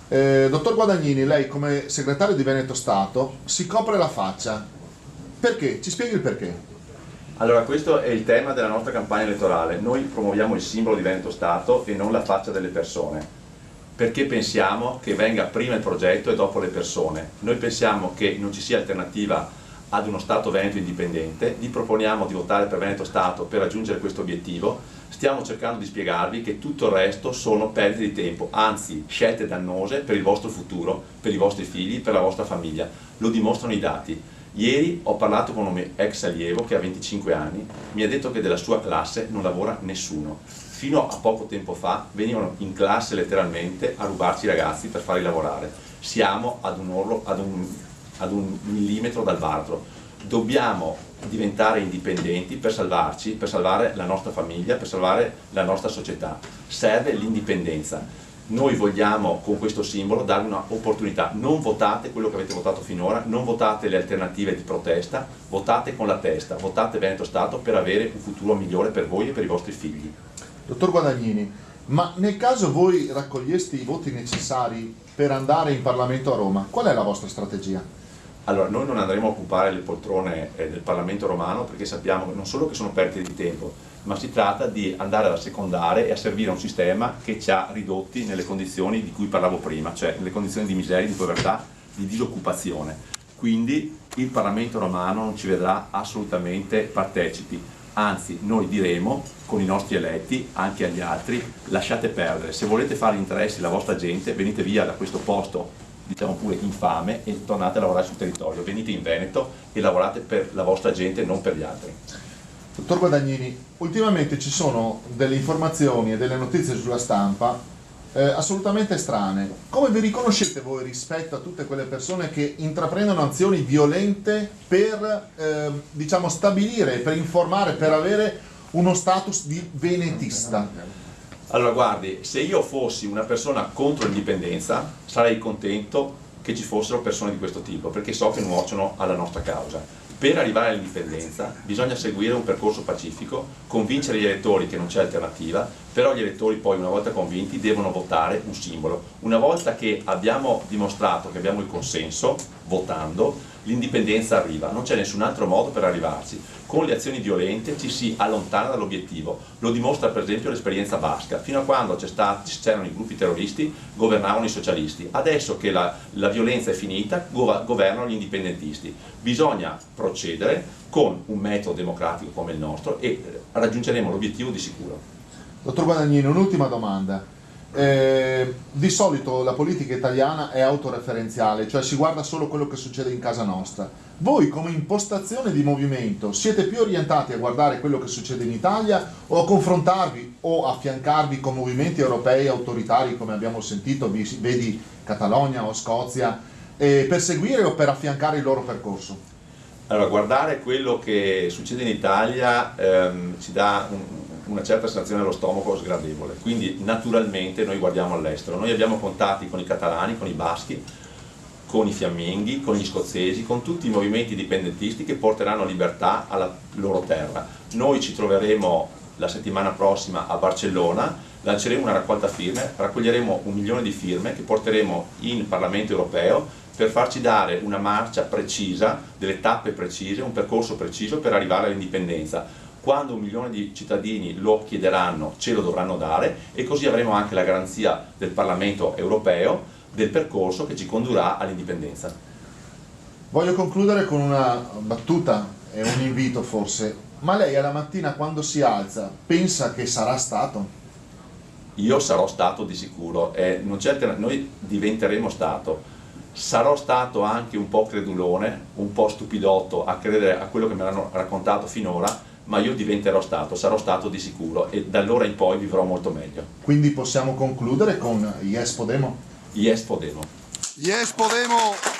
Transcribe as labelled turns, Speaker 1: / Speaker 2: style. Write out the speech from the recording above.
Speaker 1: Dottor Guadagnini, lei come segretario di Veneto Stato si copre la faccia. Perché? Ci spieghi il perché?
Speaker 2: Allora, questo è il tema della nostra campagna elettorale. Noi promuoviamo il simbolo di Veneto Stato e non la faccia delle persone, perché pensiamo che venga prima il progetto e dopo le persone. Noi pensiamo che non ci sia alternativa ad uno Stato veneto indipendente, vi proponiamo di votare per Veneto Stato per raggiungere questo obiettivo. Stiamo cercando di spiegarvi che tutto il resto sono perdite di tempo, anzi scelte dannose per il vostro futuro, per i vostri figli, per la vostra famiglia. Lo dimostrano i dati. Ieri ho parlato con un mio ex allievo che ha 25 anni, mi ha detto che della sua classe non lavora nessuno. Fino a poco tempo fa venivano in classe letteralmente a rubarci i ragazzi per farli lavorare. Siamo ad un millimetro dal baratro. Dobbiamo diventare indipendenti per salvarci, per salvare la nostra famiglia, per salvare la nostra società. Serve l'indipendenza. Noi vogliamo con questo simbolo darvi un'opportunità. Non votate quello che avete votato finora, non votate le alternative di protesta, votate con la testa, votate Veneto Stato per avere un futuro migliore per voi e per i vostri figli.
Speaker 1: Dottor Guadagnini, ma nel caso voi raccoglieste i voti necessari per andare in Parlamento a Roma, qual è la vostra strategia?
Speaker 2: Allora, noi non andremo a occupare le poltrone del Parlamento romano perché sappiamo non solo che sono perdite di tempo, ma si tratta di andare ad assecondare e a servire un sistema che ci ha ridotti nelle condizioni di cui parlavo prima, cioè nelle condizioni di miseria, di povertà, di disoccupazione. Quindi il Parlamento romano non ci vedrà assolutamente partecipi, anzi noi diremo con i nostri eletti, anche agli altri, lasciate perdere, se volete fare gli interessi della vostra gente venite via da questo posto, diciamo pure infame, e tornate a lavorare sul territorio, venite in Veneto e lavorate per la vostra gente e non per gli altri.
Speaker 1: Dottor Guadagnini, ultimamente ci sono delle informazioni e delle notizie sulla stampa assolutamente strane. Come vi riconoscete voi rispetto a tutte quelle persone che intraprendono azioni violente per diciamo stabilire, per informare, per avere uno status di venetista?
Speaker 2: Allora guardi, se io fossi una persona contro l'indipendenza sarei contento che ci fossero persone di questo tipo, perché so che nuociono alla nostra causa. Per arrivare all'indipendenza bisogna seguire un percorso pacifico, convincere gli elettori che non c'è alternativa, però gli elettori poi una volta convinti devono votare un simbolo. Una volta che abbiamo dimostrato che abbiamo il consenso, votando, l'indipendenza arriva, non c'è nessun altro modo per arrivarci. Con le azioni violente ci si allontana dall'obiettivo, lo dimostra per esempio l'esperienza basca, fino a quando c'erano i gruppi terroristi governavano i socialisti, adesso che la violenza è finita governano gli indipendentisti. Bisogna procedere con un metodo democratico come il nostro e raggiungeremo l'obiettivo di sicuro.
Speaker 1: Dottor Guadagnini, un'ultima domanda. Di solito la politica italiana è autoreferenziale, cioè si guarda solo quello che succede in casa nostra. Voi come impostazione di movimento siete più orientati a guardare quello che succede in Italia o a confrontarvi o affiancarvi con movimenti europei autoritari come abbiamo sentito, vedi Catalogna o Scozia, per seguire o per affiancare il loro percorso?
Speaker 2: Allora, guardare quello che succede in Italia ci dà una certa sensazione allo stomaco sgradevole, quindi naturalmente noi guardiamo all'estero. Noi abbiamo contatti con i catalani, con i baschi, con i fiamminghi, con gli scozzesi, con tutti i movimenti indipendentisti che porteranno libertà alla loro terra. Noi ci troveremo la settimana prossima a Barcellona, lanceremo una raccolta firme, raccoglieremo 1 milione di firme che porteremo in Parlamento europeo per farci dare una marcia precisa, delle tappe precise, un percorso preciso per arrivare all'indipendenza. Quando 1 milione di cittadini lo chiederanno, ce lo dovranno dare e così avremo anche la garanzia del Parlamento europeo del percorso che ci condurrà all'indipendenza.
Speaker 1: Voglio concludere con una battuta e un invito forse. Ma lei alla mattina quando si alza pensa che sarà stato?
Speaker 2: Io sarò stato di sicuro, noi diventeremo Stato. Sarò stato anche un po' credulone, un po' stupidotto a credere a quello che mi hanno raccontato finora, ma io diventerò Stato, sarò Stato di sicuro e da allora in poi vivrò molto meglio.
Speaker 1: Quindi possiamo concludere con Yes Podemo?
Speaker 2: Yes Podemo.
Speaker 1: Yes Podemo!